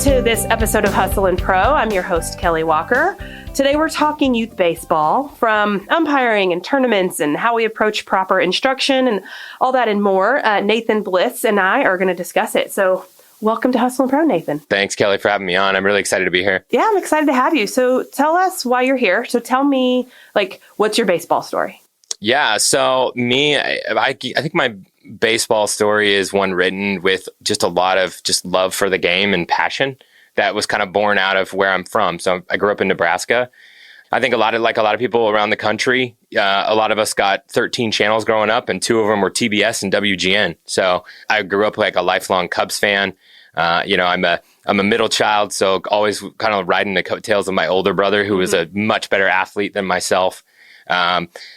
to this episode of Hustle and Pro. I'm your host, Kelly Walker. Today we're talking youth baseball, from umpiring and tournaments and how we approach proper instruction and all that and more. Nathan Bliss and I are going to discuss it. So welcome to Hustle and Pro, Nathan. Thanks, Kelly, for having me on. I'm really excited to be here. Yeah, I'm excited to have you. So tell us why you're here. So tell me, what's your baseball story? Yeah, so I think my baseball story is one written with just a lot of just love for the game and passion that was kind of born out of where I'm from. So I grew up in Nebraska. I think a lot of people around the country, a lot of us got 13 channels growing up, and 2 of them were TBS and WGN. So I grew up like a lifelong Cubs fan. I'm a middle child, so always kind of riding the coattails of my older brother, who was a much better athlete than myself.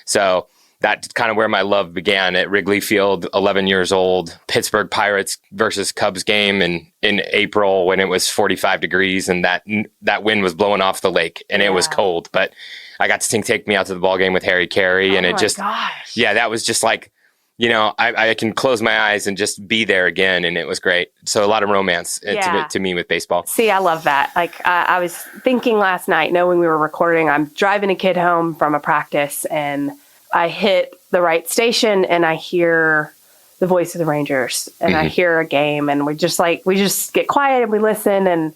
So that's kind of where my love began at Wrigley Field, 11 years old, Pittsburgh Pirates versus Cubs game in April when it was 45 degrees and that wind was blowing off the lake and it was cold. But I got to take me out to the ball game with Harry Carey, and that was just like, I can close my eyes and just be there again, and it was great. So a lot of romance to me with baseball. See, I love that. I was thinking last night, knowing we were recording, I'm driving a kid home from a practice, and I hit the right station, and I hear the voice of the Rangers, and I hear a game, and we just get quiet and we listen. And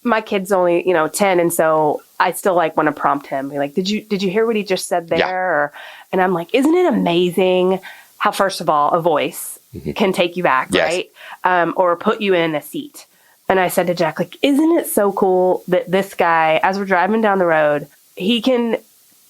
my kid's only 10, and so I still want to prompt him, be like, did you hear what he just said there? And I'm like, isn't it amazing how, first of all, a voice can take you back, right? Or put you in a seat. And I said to Jack, isn't it so cool that this guy, as we're driving down the road, he can,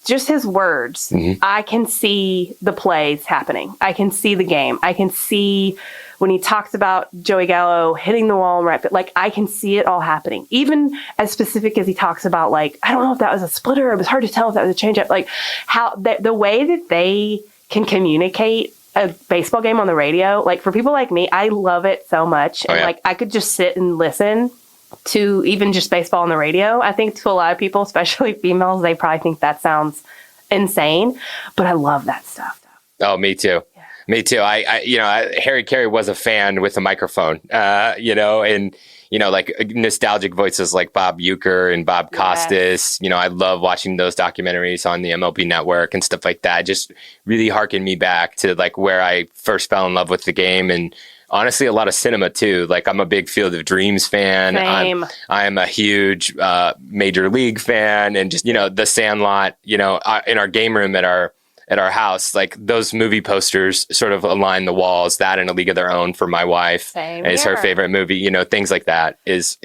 just his words, I can see the plays happening. I can see the game. I can see when he talks about Joey Gallo hitting the wall right, but I can see it all happening. Even as specific as he talks about, I don't know if that was a splitter. It was hard to tell if that was a changeup. How the way that they can communicate a baseball game on the radio, for people like me, I love it so much. And I could just sit and listen to even just baseball on the radio. I think to a lot of people, especially females, they probably think that sounds insane, but I love that stuff. Oh, me too. Yeah. Me too. Harry Carey was a fan with a microphone, and nostalgic voices like Bob Uecker and Bob Costas. I love watching those documentaries on the MLB Network and stuff like that. Just really harken me back to where I first fell in love with the game, and honestly, a lot of cinema too. I'm a big Field of Dreams fan. Same. I'm a huge Major League fan, and just The Sandlot. In our game room at our house, those movie posters sort of align the walls. That and A League of Their Own for my wife is her favorite movie. Things like that is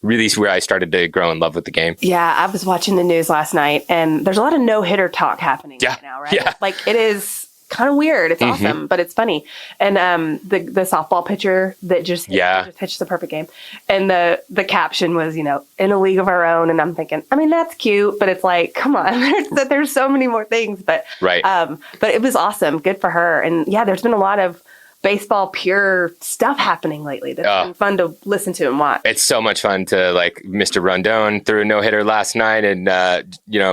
really where I started to grow in love with the game. Yeah, I was watching the news last night, and there's a lot of no-hitter talk happening right now, right? Yeah. It is kind of weird. It's awesome, but it's funny. And the softball pitcher that just pitched the perfect game, and the caption was, in a league of our own. And I'm thinking, that's cute, but it's come on, there's so many more things. But but it was awesome. Good for her. And there's been a lot of baseball pure stuff happening lately that's been fun to listen to and watch. It's so much fun to Mr. Rondon threw a no-hitter last night, and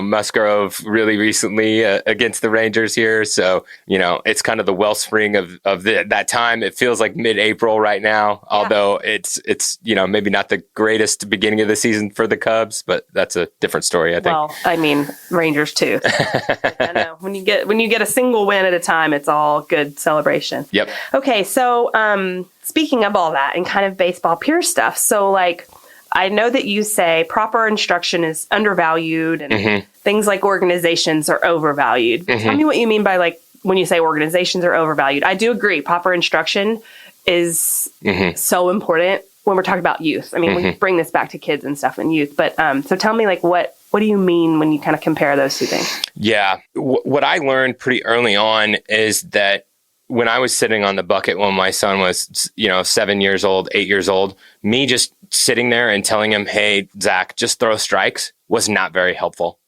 Musgrove really recently against the Rangers here. So it's kind of the wellspring of that time. It feels like mid-April right now, although it's maybe not the greatest beginning of the season for the Cubs, but that's a different story, I think. Well, Rangers too. I know when you get a single win at a time, it's all good celebration. Yep. Okay, so speaking of all that and kind of baseball pure stuff, so I know that you say proper instruction is undervalued and things like organizations are overvalued. Tell me what you mean by when you say organizations are overvalued. I do agree. Proper instruction is so important when we're talking about youth. We bring this back to kids and stuff and youth, but so tell me what do you mean when you kind of compare those two things? Yeah, what I learned pretty early on is that when I was sitting on the bucket when my son was, 7 years old, 8 years old, me just sitting there and telling him, hey, Zach, just throw strikes was not very helpful.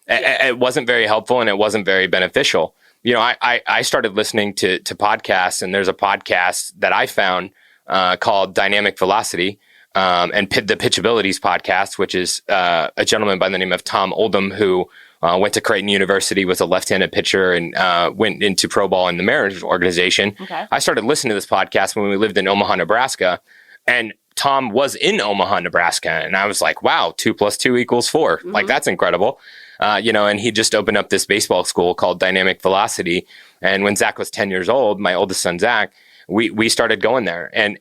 It wasn't very helpful, and it wasn't very beneficial. I started listening to podcasts, and there's a podcast that I found called Dynamic Velocity and the Pitchabilities podcast, which is a gentleman by the name of Tom Oldham, who went to Creighton University, was a left-handed pitcher, and went into pro ball in the Mariners organization. Okay. I started listening to this podcast when we lived in Omaha, Nebraska, and Tom was in Omaha, Nebraska. And I was like, wow, 2 + 2 = 4. Like, that's incredible. And he just opened up this baseball school called Dynamic Velocity. And when Zach was 10 years old, my oldest son, Zach, we started going there. And,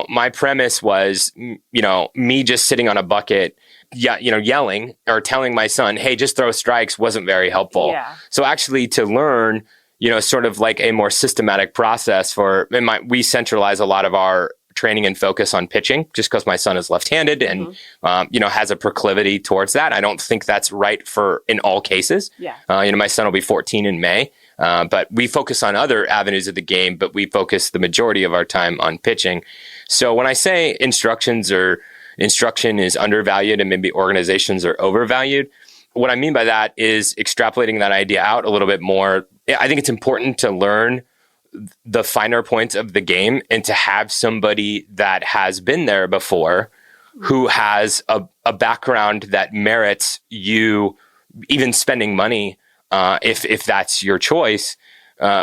my premise was, me just sitting on a bucket, yelling or telling my son, hey, just throw strikes wasn't very helpful. Yeah. So actually to learn, sort of like a more systematic process we centralize a lot of our training and focus on pitching just because my son is left-handed and, has a proclivity towards that. I don't think that's right in all cases. Yeah. My son will be 14 in May. But we focus on other avenues of the game, but we focus the majority of our time on pitching. So when I say instruction is undervalued and maybe organizations are overvalued, what I mean by that is extrapolating that idea out a little bit more. I think it's important to learn the finer points of the game and to have somebody that has been there before who has a background that merits you even spending money if that's your choice,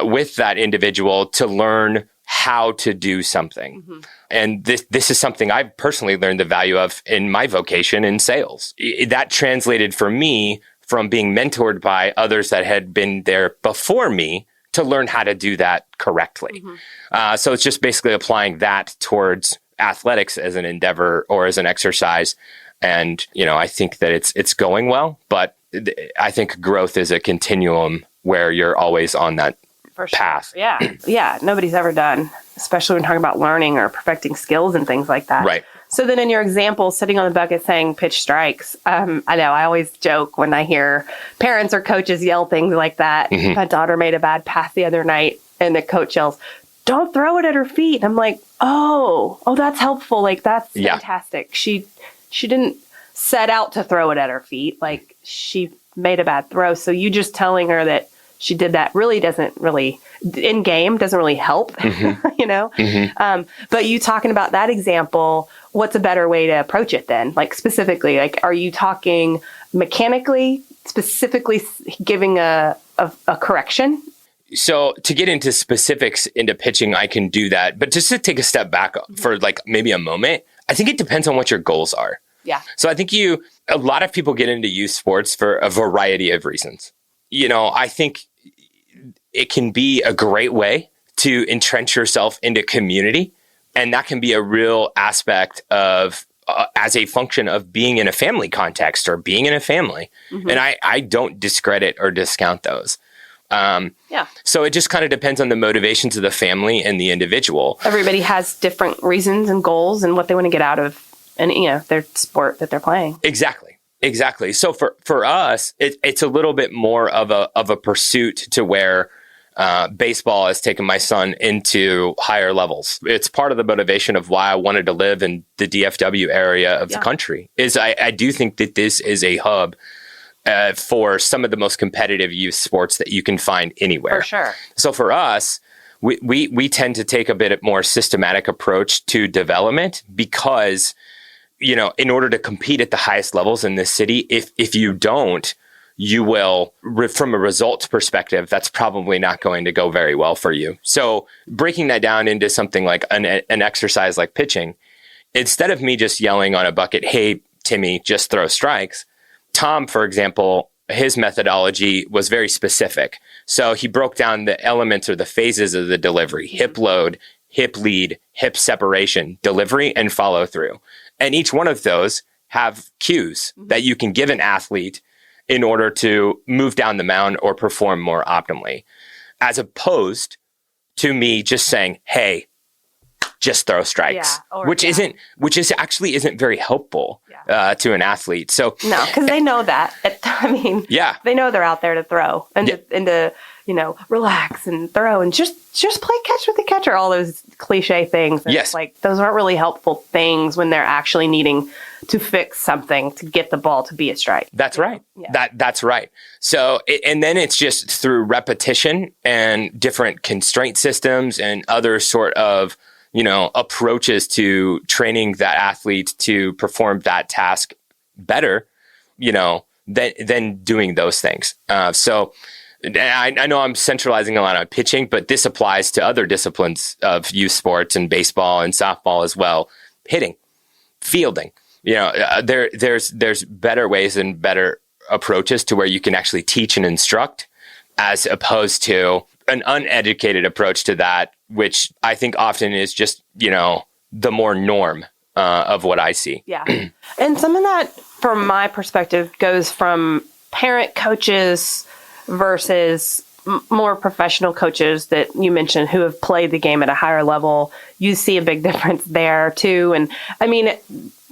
with that individual to learn how to do something. And this is something I've personally learned the value of in my vocation in sales. That translated for me from being mentored by others that had been there before me to learn how to do that correctly. So it's just basically applying that towards athletics as an endeavor or as an exercise. And, I think that it's going well, but I think growth is a continuum where you're always on that path. Yeah. Yeah. Nobody's ever done, especially when talking about learning or perfecting skills and things like that. Right. So then in your example, sitting on the bucket saying pitch strikes, I know I always joke when I hear parents or coaches yell things like that. My daughter made a bad pass the other night and the coach yells, don't throw it at her feet. I'm like, oh, that's helpful. Like, that's fantastic. She didn't set out to throw it at her feet. Like, she made a bad throw. So you just telling her that she did that doesn't really help, But you talking about that example, what's a better way to approach it then? Like, specifically, like, are you talking mechanically, specifically giving a correction? So to get into specifics into pitching, I can do that. But just to take a step back for like maybe a moment, I think it depends on what your goals are. Yeah. So I think a lot of people get into youth sports for a variety of reasons. I think it can be a great way to entrench yourself into community. And that can be a real aspect of, as a function of being in a family context or being in a family. And I don't discredit or discount those. So it just kind of depends on the motivations of the family and the individual. Everybody has different reasons and goals and what they want to get out of their sport that they're playing. Exactly. So for us, it's a little bit more of a pursuit to where baseball has taken my son into higher levels. It's part of the motivation of why I wanted to live in the DFW area of the country. Is I do think that this is a hub for some of the most competitive youth sports that you can find anywhere. For sure. So for us, we tend to take a bit more systematic approach to development because, in order to compete at the highest levels in this city, if you don't, you will, from a results perspective, that's probably not going to go very well for you. So breaking that down into something like an exercise like pitching, instead of me just yelling on a bucket, hey, Timmy, just throw strikes, Tom, for example, his methodology was very specific. So he broke down the elements or the phases of the delivery: hip load, hip lead, hip separation, delivery, and follow through. And each one of those have cues that you can give an athlete in order to move down the mound or perform more optimally, as opposed to me just saying, hey, just throw strikes, which actually isn't very helpful to an athlete. So no, because they know that. They know they're out there to throw and to relax and throw and just play catch with the catcher. All those cliche things. And it's like those aren't really helpful things when they're actually needing to fix something to get the ball to be a strike. That's right. Yeah. That's right. So, and then it's just through repetition and different constraint systems and other sort of approaches to training that athlete to perform that task better, than doing those things. So I know I'm centralizing a lot on pitching, but this applies to other disciplines of youth sports and baseball and softball as well. hitting, fielding. There's better ways and better approaches to where you can actually teach and instruct, as opposed to an uneducated approach to that, which I think often is just, the more norm of what I see. Yeah. And some of that, from my perspective, goes from parent coaches versus more professional coaches that you mentioned who have played the game at a higher level. You see a big difference there too. And I mean,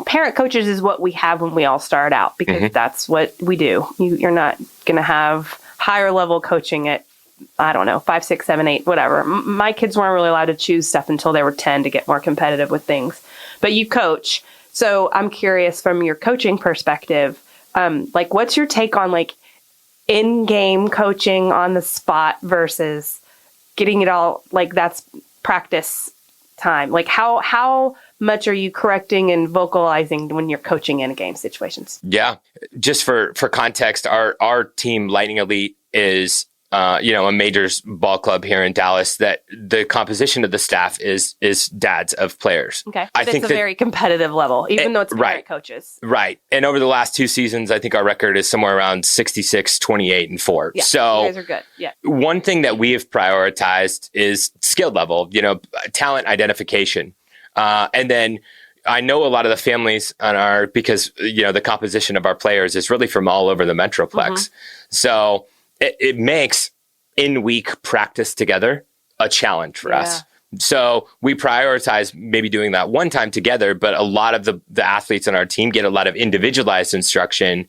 parent coaches is what we have when we all start out, because that's what we do. You're not going to have higher level coaching at, I don't know, 5, 6, 7, 8, whatever. My kids weren't really allowed to choose stuff until they were 10 to get more competitive with things. But you coach. So I'm curious, from your coaching perspective, what's your take on in-game coaching on the spot versus getting it all, that's practice time? How much are you correcting and vocalizing when you're coaching in game situations? Yeah. Just for context, our team, Lightning Elite, is a majors ball club here in Dallas, that the composition of the staff is dads of players. Okay. I think it's a very competitive level, even though it's parent coaches. Right. And over the last 2 seasons, I think our record is somewhere around 66, 28, and 4. Yeah, so you guys are good. Yeah. One thing that we have prioritized is skill level, talent identification. And then I know a lot of the families because the composition of our players is really from all over the Metroplex. So it makes in-week practice together a challenge for us. So we prioritize maybe doing that one time together, but a lot of the athletes on our team get a lot of individualized instruction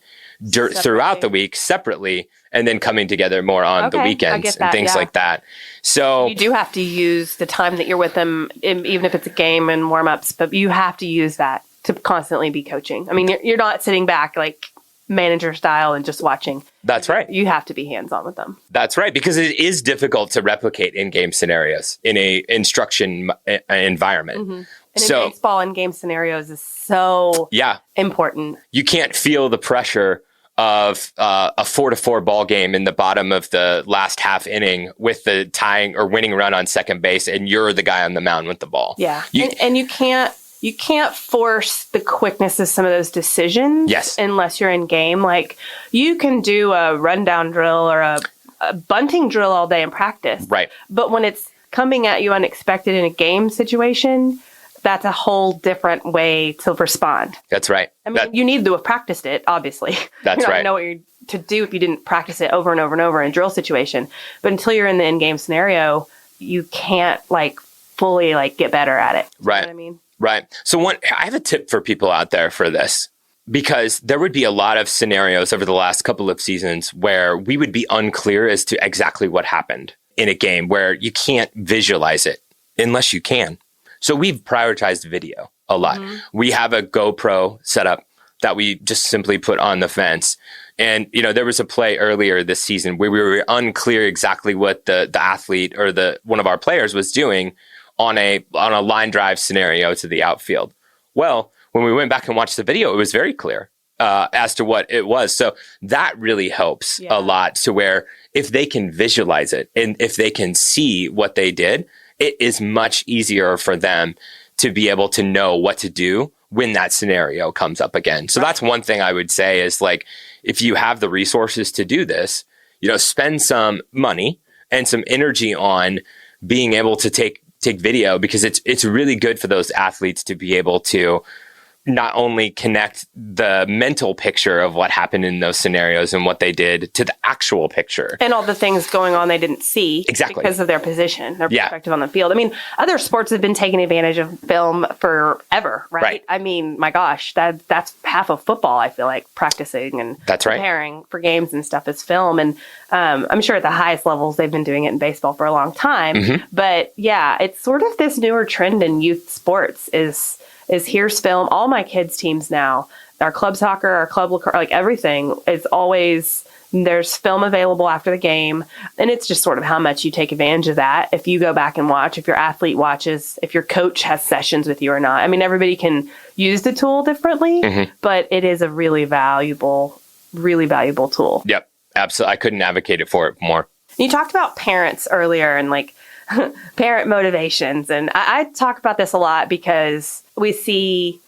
throughout the week separately, and then coming together more on the weekends and things like that. So you do have to use the time that you're with them, even if it's a game and warm-ups, but you have to use that to constantly be coaching. I mean, you're not sitting back manager style and just watching. That's right. You have to be hands-on with them. That's right, because it is difficult to replicate in-game scenarios in a instruction environment. And in baseball, in-game scenarios is so important. You can't feel the pressure of a 4-4 ball game in the bottom of the last half inning with the tying or winning run on second base, and you're the guy on the mound with the ball. Yeah, and you can't force the quickness of some of those decisions unless you're in game. You can do a rundown drill or a bunting drill all day in practice. Right. But when it's coming at you unexpected in a game situation, that's a whole different way to respond. That's right. I mean, you need to have practiced it, obviously. That's right. You know what you're to do if you didn't practice it over and over and over in a drill situation. But until you're in the in-game scenario, you can't fully get better at it. Right. You know what I mean? Right. So I have a tip for people out there for this, because there would be a lot of scenarios over the last couple of seasons where we would be unclear as to exactly what happened in a game, where you can't visualize it unless you can. So we've prioritized video a lot. We have a GoPro setup that we just simply put on the fence. And, there was a play earlier this season where we were unclear exactly what the athlete or one of our players was doing on a line drive scenario to the outfield. Well, when we went back and watched the video, it was very clear as to what it was. So that really helps a lot, to where if they can visualize it and if they can see what they did, it is much easier for them to be able to know what to do when that scenario comes up again. So that's one thing I would say is, if you have the resources to do this, spend some money and some energy on being able to take video, because it's really good for those athletes to be able to not only connect the mental picture of what happened in those scenarios and what they did to the actual picture. And all the things going on they didn't see because of their position, their perspective on the field. I mean, other sports have been taking advantage of film forever, right? I mean, my gosh, that's half of football, I feel like, practicing and preparing for games and stuff is film. And I'm sure at the highest levels, they've been doing it in baseball for a long time. But yeah, it's sort of this newer trend in youth sports is here's film. All my kids' teams now, our club soccer, our club lacrosse, everything is always, there's film available after the game. And it's just sort of how much you take advantage of that. If you go back and watch, if your athlete watches, if your coach has sessions with you or not. I mean, everybody can use the tool differently, but it is a really valuable tool. Yep, absolutely. I couldn't advocate it for it more. You talked about parents earlier and parent motivations. And I talk about this a lot because we see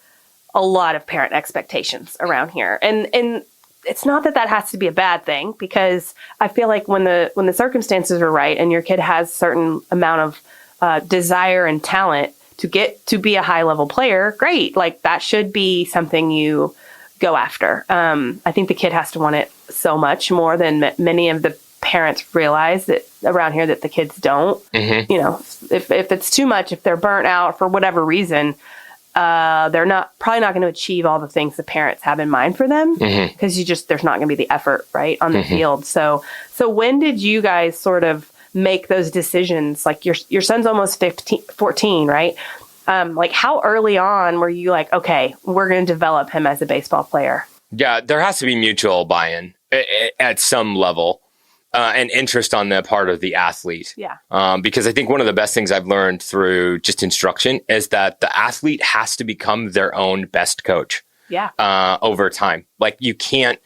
a lot of parent expectations around here. And it's not that has to be a bad thing, because I feel like when the circumstances are right and your kid has a certain amount of desire and talent to get to be a high level player, great. Like, that should be something you go after. I think the kid has to want it so much more than many of the parents realize that around here, that the kids don't. Mm-hmm. You know, if it's too much, if they're burnt out for whatever reason, they're probably not going to achieve all the things the parents have in mind for them, because there's not going to be the effort right on the field. So when did you guys sort of make those decisions? Like, your son's almost 14, right? Like, how early on were you like, okay, we're going to develop him as a baseball player? Yeah, there has to be mutual buy-in at some level. And interest on the part of the athlete. Yeah. Because I think one of the best things I've learned through just instruction is that the athlete has to become their own best coach. Yeah. Over time. Like, you can't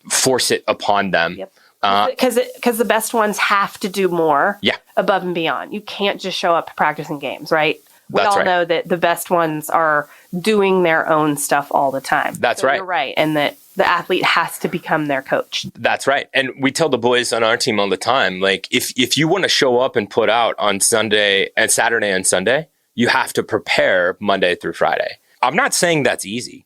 force it upon them. Yep. Because the best ones have to do more. Yeah. Above and beyond. You can't just show up to practice and games, right? We That's all right. know that the best ones are doing their own stuff all the time. That's so right. You're right. And that the athlete has to become their coach. That's right. And we tell the boys on our team all the time, like, if you want to show up and put out on Sunday and Saturday and Sunday, you have to prepare Monday through Friday. I'm not saying that's easy.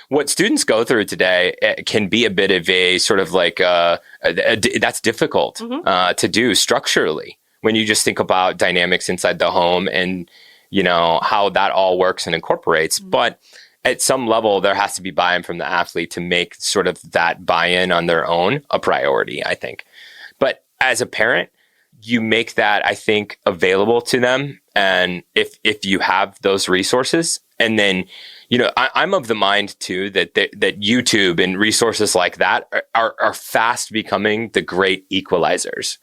What students go through today can be a bit of a sort of like, that's difficult to do structurally when you just think about dynamics inside the home and, how that all works and incorporates. But at some level, there has to be buy-in from the athlete to make sort of that buy-in on their own a priority, I think. But as a parent, you make that, I think, available to them. And if you have those resources, and then, I'm of the mind too that YouTube and resources like that are fast becoming the great equalizers.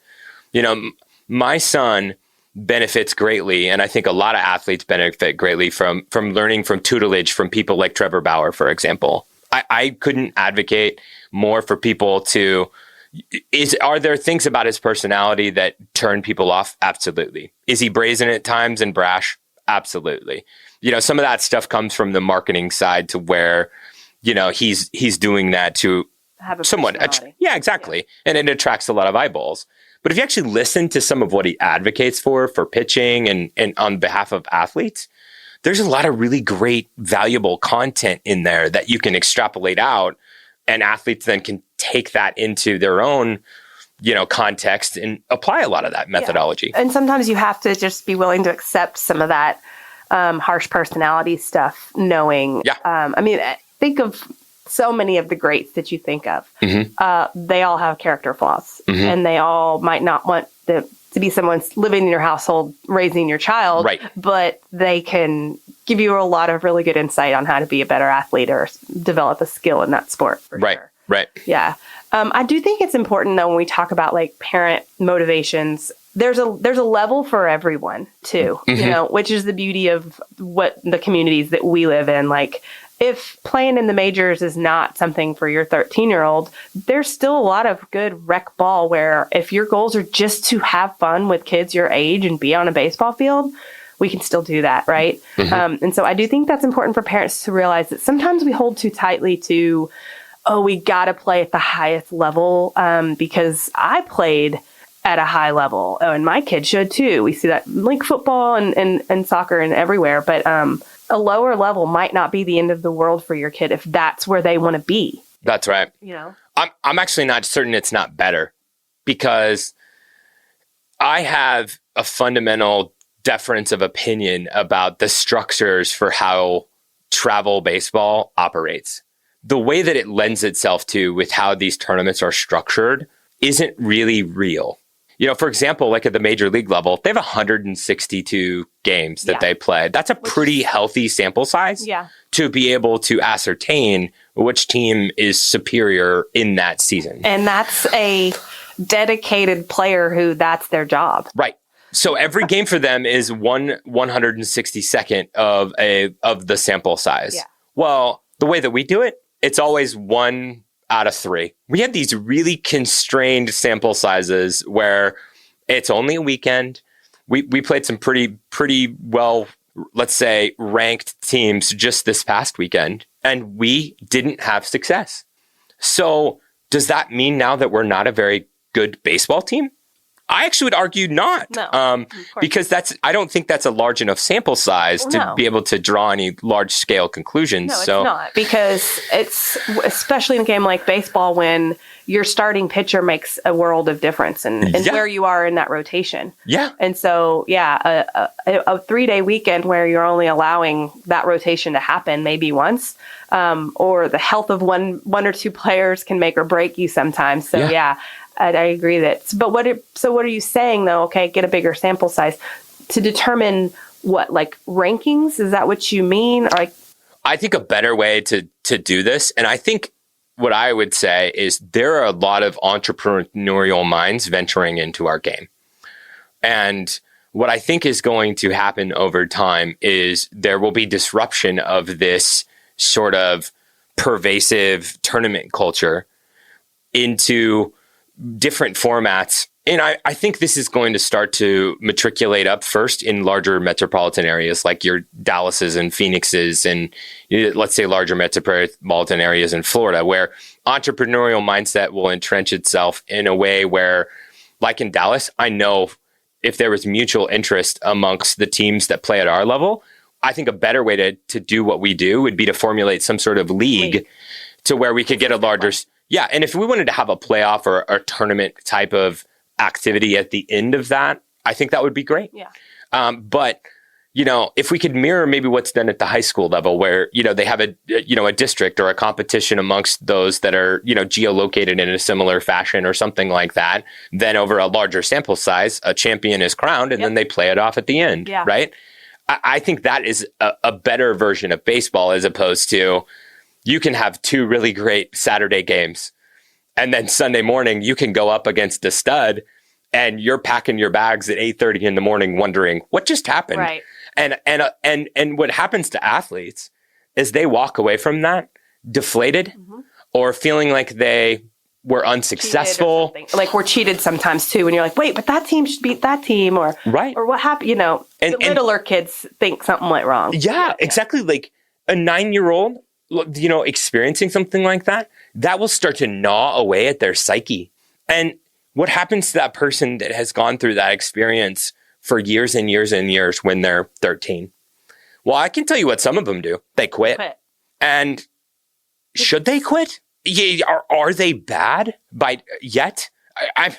My son benefits greatly, and I think a lot of athletes benefit greatly from learning from tutelage from people like Trevor Bauer, for example. I couldn't advocate more for people to. Are there things about his personality that turn people off? Absolutely. Is he brazen at times and brash? Absolutely. Some of that stuff comes from the marketing side, to where, he's doing that to Have a somewhat. personality. Yeah, exactly. Yeah. And it attracts a lot of eyeballs. But if you actually listen to some of what he advocates for pitching and on behalf of athletes, there's a lot of really great, valuable content in there that you can extrapolate out, and athletes then can take that into their own, context and apply a lot of that methodology. Yeah. And sometimes you have to just be willing to accept some of that harsh personality stuff, knowing, think of so many of the greats that you think of. They all have character flaws, and they all might not want to be someone living in your household, raising your child, right. But they can give you a lot of really good insight on how to be a better athlete or develop a skill in that sport. For right. Sure. Right. Yeah. I do think it's important, though, when we talk about like parent motivations, there's a level for everyone too, which is the beauty of what the communities that we live in. Like, if playing in the majors is not something for your 13-year-old, there's still a lot of good rec ball where if your goals are just to have fun with kids your age and be on a baseball field, we can still do that, right? And so I do think that's important for parents to realize that sometimes we hold too tightly to, we got to play at the highest level because I played at a high level. Oh, and my kids should too. We see that in like football and soccer and everywhere. But a lower level might not be the end of the world for your kid if that's where they want to be. That's right. I'm actually not certain it's not better, because I have a fundamental difference of opinion about the structures for how travel baseball operates. The way that it lends itself to with how these tournaments are structured isn't really real. For example, like at the major league level, they have 162 games that they play. That's a pretty healthy sample size to be able to ascertain which team is superior in that season. And that's a dedicated player who that's their job. Right. So every game for them is 1/162nd of the sample size. Yeah. Well, the way that we do it, it's always 1 out of 3. We have these really constrained sample sizes where It's only a weekend. We played some pretty well, let's say, ranked teams just this past weekend, and we didn't have success. So does that mean now that we're not a very good baseball team? I actually would argue not. No, because I don't think that's a large enough sample size to be able to draw any large scale conclusions. No, it's not, because it's, especially in a game like baseball, when your starting pitcher makes a world of difference in where you are in that rotation. Yeah. And so, a 3-day weekend where you're only allowing that rotation to happen maybe once, or the health of one or two players can make or break you sometimes. So I agree that. But what are you saying though? Okay, get a bigger sample size to determine what, like rankings? Is that what you mean? Or I think a better way to do this, and I think what I would say is there are a lot of entrepreneurial minds venturing into our game. And what I think is going to happen over time is there will be disruption of this sort of pervasive tournament culture into different formats. And I think this is going to start to matriculate up first in larger metropolitan areas like your Dallases and Phoenixes and, let's say, larger metropolitan areas in Florida, where entrepreneurial mindset will entrench itself in a way where, like in Dallas, I know if there was mutual interest amongst the teams that play at our level, I think a better way to do what we do would be to formulate some sort of league to where we could get a larger... Yeah, and if we wanted to have a playoff or a tournament type of activity at the end of that, I think that would be great. Yeah. But, if we could mirror maybe what's done at the high school level where, they have a district or a competition amongst those that are, geolocated in a similar fashion or something like that, then over a larger sample size, a champion is crowned and then they play it off at the end, right? I think that is a better version of baseball as opposed to... You can have two really great Saturday games, and then Sunday morning you can go up against a stud, and you're packing your bags at 8:30 in the morning, wondering what just happened. Right. And what happens to athletes is they walk away from that deflated or feeling like they were unsuccessful. Like we're cheated sometimes too. When you're like, wait, but that team should beat that team, or what happened? And littler kids think something went wrong. Yeah, exactly. Like a 9-year-old. Experiencing something like that will start to gnaw away at their psyche. And what happens to that person that has gone through that experience for years and years and years when they're 13? Well, I can tell you what some of them do. They quit. And should they quit? Are they bad yet? I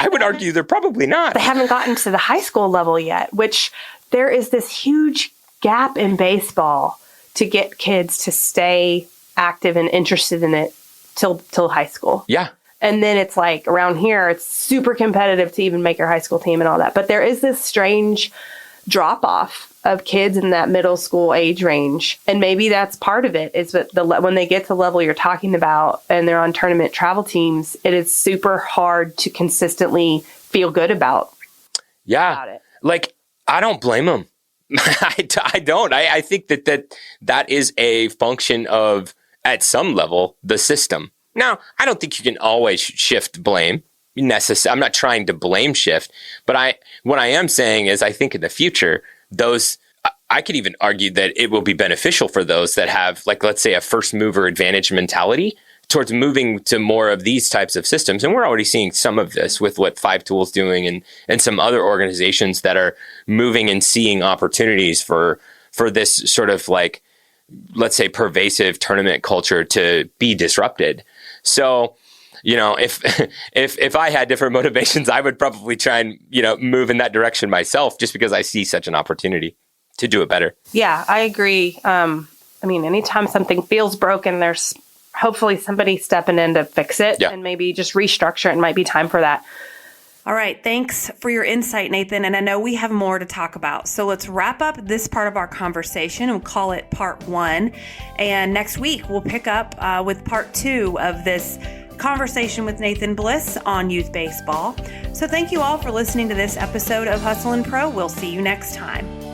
would argue they're probably not. They haven't gotten to the high school level yet, which there is this huge gap in baseball to get kids to stay active and interested in it till high school. Yeah. And then it's like around here, it's super competitive to even make your high school team and all that. But there is this strange drop off of kids in that middle school age range. And maybe that's part of it, is that when they get to the level you're talking about and they're on tournament travel teams, it is super hard to consistently feel good about it. Like, I don't blame them. I don't. I think that is a function of, at some level, the system. Now, I don't think you can always shift blame. I'm not trying to blame shift, but what I am saying is I think in the future, I could even argue that it will be beneficial for those that have, like, let's say, a first mover advantage mentality towards moving to more of these types of systems. And we're already seeing some of this with what Five Tool's doing and some other organizations that are moving and seeing opportunities for this sort of, like, let's say, pervasive tournament culture to be disrupted. So, if I had different motivations, I would probably try and, move in that direction myself, just because I see such an opportunity to do it better. Yeah, I agree. Anytime something feels broken, there's hopefully somebody stepping in to fix it and maybe just restructure it. It might be time for that. All right. Thanks for your insight, Nathan. And I know we have more to talk about. So let's wrap up this part of our conversation and call it part 1. And next week, we'll pick up with part 2 of this conversation with Nathan Bliss on youth baseball. So thank you all for listening to this episode of Hustle and Pro. We'll see you next time.